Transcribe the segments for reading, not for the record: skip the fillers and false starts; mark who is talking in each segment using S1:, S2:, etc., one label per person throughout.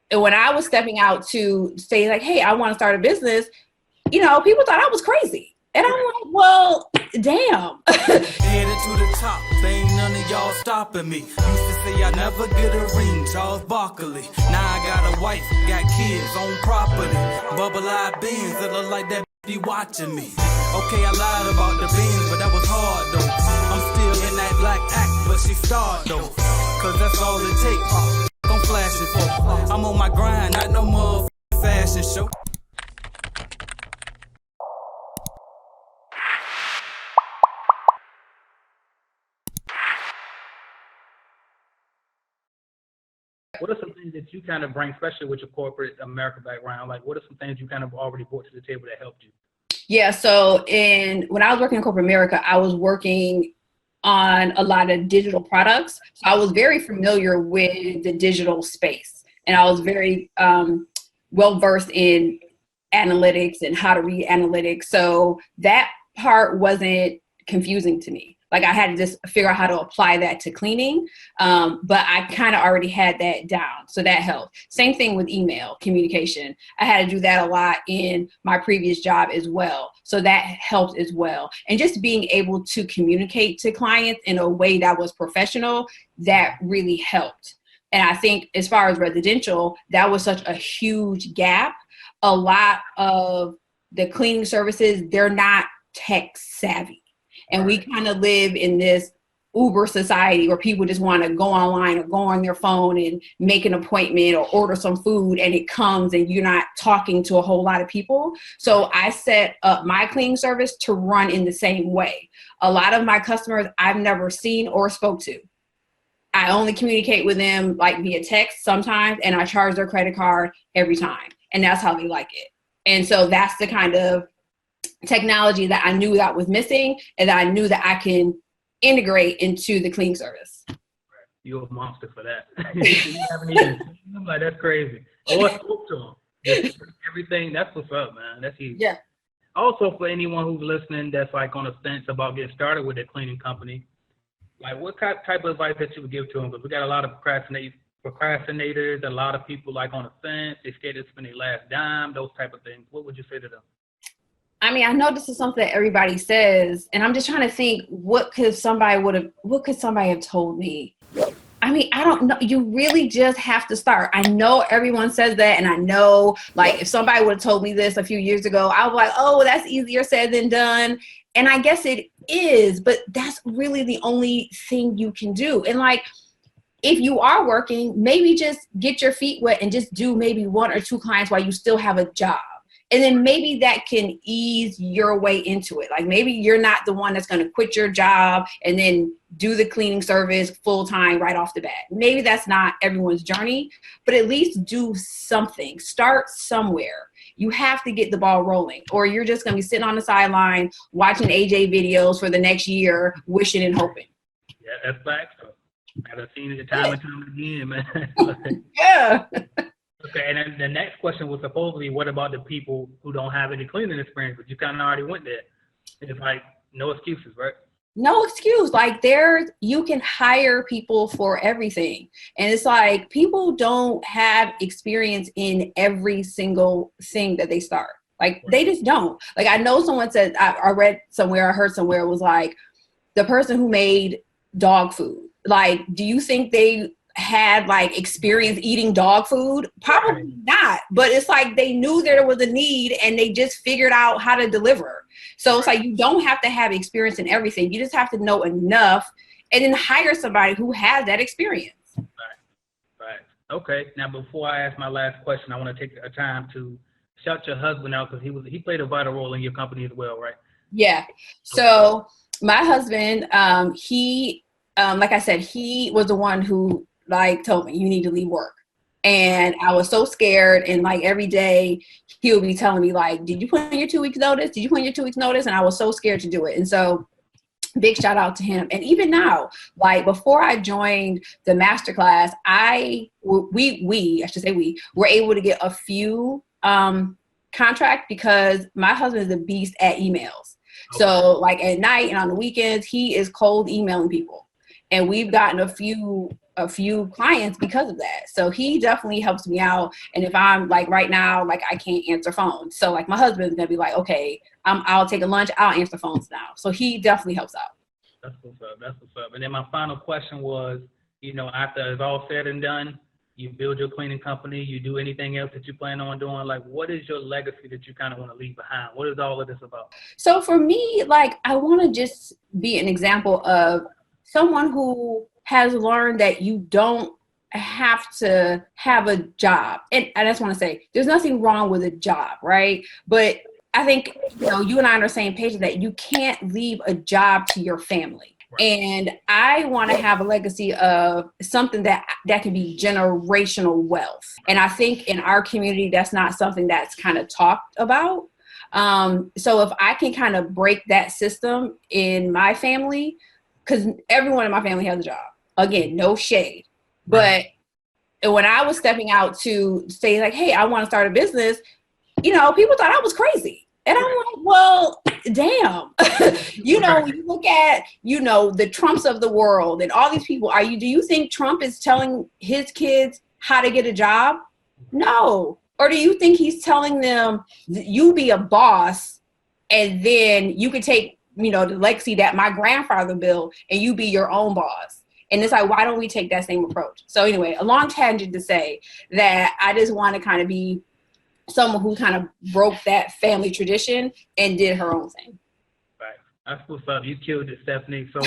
S1: And when I was stepping out to say like, hey, I want to start a business, you know, people thought I was crazy. And I'm like, well, damn.
S2: Headed to the top, ain't none of y'all stopping me. Used to say I never get a ring, Charles Barkley. Now I got a wife, got kids, own property. Bubble-eyed beans that look like that be watching me. Okay, I lied about the beans, but that was hard though. I'm still in that black act, but she starred though. Cause that's all it takes. I'm flashing for. I'm on my grind, not no more fashion show.
S3: What are some things that you kind of bring, especially with your corporate America background? Like, what are some things you kind of already brought to the table that helped you?
S1: Yeah, so when I was working in corporate America, I was working on a lot of digital products. So I was very familiar with the digital space, and I was very well versed in analytics and how to read analytics. So that part wasn't confusing to me. Like I had to just figure out how to apply that to cleaning. But I kind of already had that down. So that helped. Same thing with email communication. I had to do that a lot in my previous job as well. So that helped as well. And just being able to communicate to clients in a way that was professional, that really helped. And I think as far as residential, that was such a huge gap. A lot of the cleaning services, they're not tech savvy. And we kind of live in this Uber society where people just want to go online or go on their phone and make an appointment or order some food and it comes and you're not talking to a whole lot of people. So I set up my cleaning service to run in the same way. A lot of my customers I've never seen or spoke to. I only communicate with them like via text sometimes, and I charge their credit card every time. And that's how they like it. And so that's the kind of technology that I knew that was missing and that I knew that I can integrate into the cleaning service.
S3: You're a monster for that. You haven't even, I'm like, that's crazy. Or spoke to them. Just everything, that's what's up, man. That's huge.
S1: Yeah.
S3: Also, for anyone who's listening that's like on the fence about getting started with a cleaning company, like what type of advice that you would give to them? Because we got a lot of procrastinators, a lot of people like on the fence, they're scared to spend their last dime, those type of things. What would you say to them?
S1: I mean, I know this is something that everybody says, and I'm just trying to think, what could somebody have told me? I mean, I don't know. You really just have to start. I know everyone says that, and I know, like, if somebody would have told me this a few years ago, I was like, oh, that's easier said than done. And I guess it is, but that's really the only thing you can do. And like, if you are working, maybe just get your feet wet and just do maybe one or two clients while you still have a job. And then maybe that can ease your way into it. Like maybe you're not the one that's going to quit your job and then do the cleaning service full time right off the bat. Maybe that's not everyone's journey, but at least do something. Start somewhere. You have to get the ball rolling, or you're just going to be sitting on the sideline watching AJ videos for the next year, wishing and hoping.
S3: Yeah, that's facts. I've seen it time and time again, man.
S1: Yeah.
S3: Okay, and then the next question was supposedly, what about the people who don't have any cleaning experience? But you kind of already went there. It's like no excuses, right?
S1: No excuse. Like you can hire people for everything. And it's like people don't have experience in every single thing that they start. Like they just don't. Like I know someone said, I read somewhere, I heard somewhere, it was like the person who made dog food. Like, do you think they had like experience eating dog food? Probably not, but it's like they knew there was a need and they just figured out how to deliver. So it's like you don't have to have experience in everything. You just have to know enough and then hire somebody who has that experience.
S3: Right. Okay. Now, before I ask my last question, I want to take a time to shout your husband out because he played a vital role in your company as well, right?
S1: Yeah. So my husband, he like I said, he was the one who like told me you need to leave work. And I was so scared. And like every day he would be telling me like, did you put in your 2 weeks notice? Did you put in your 2 weeks notice? And I was so scared to do it. And so big shout out to him. And even now, like before I joined the masterclass, we were able to get a few contracts because my husband is a beast at emails. Okay. So like at night and on the weekends, he is cold emailing people. and we've gotten a few clients because of that. So he definitely helps me out. And if I'm like right now, like I can't answer phones, so like my husband's gonna be like, okay, I'll take a lunch, I'll answer phones now. So he definitely helps out.
S3: That's what's up. That's what's up. And then my final question was, after it's all said and done, you build your cleaning company, you do anything else that you plan on doing, like what is your legacy that you kind of want to leave behind? What is all of this about?
S1: So for me, like I want to just be an example of someone who has learned that you don't have to have a job. And I just want to say there's nothing wrong with a job, right? But I think, you and I are on the same page that you can't leave a job to your family. Right. And I want to have a legacy of something that can be generational wealth. And I think in our community, that's not something that's kind of talked about. So if I can kind of break that system in my family, because everyone in my family has a job. Again, no shade. Right. But when I was stepping out to say like, hey, I want to start a business, people thought I was crazy. And I'm like, well, damn. When you look at, the Trumps of the world and all these people, do you think Trump is telling his kids how to get a job? No. Or do you think he's telling them, you be a boss and then you can take, the legacy that my grandfather built and you be your own boss? And it's like, why don't we take that same approach? So anyway, a long tangent to say that I just want to kind of be someone who kind of broke that family tradition and did her own thing.
S3: Right. That's what's up. You killed it, Stephanie. So,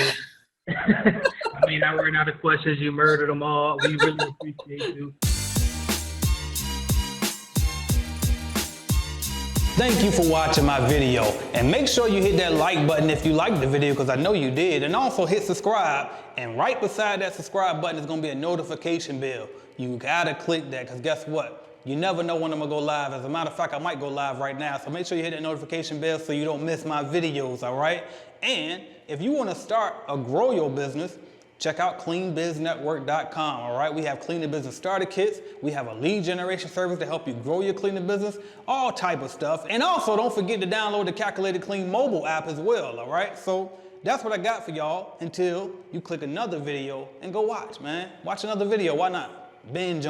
S3: I ran out of questions. You murdered them all. We really appreciate you.
S4: Thank you for watching my video. And make sure you hit that like button if you liked the video, because I know you did. And also hit subscribe. And right beside that subscribe button is going to be a notification bell. You got to click that, because guess what? You never know when I'm going to go live. As a matter of fact, I might go live right now. So make sure you hit that notification bell so you don't miss my videos, all right? And if you want to start or grow your business, check out cleanbiznetwork.com, all right? We have cleaning business starter kits. We have a lead generation service to help you grow your cleaning business, all type of stuff. And also don't forget to download the Calculated Clean mobile app as well, all right? So that's what I got for y'all until you click another video and go watch, man. Watch another video. Why not? Binge on it.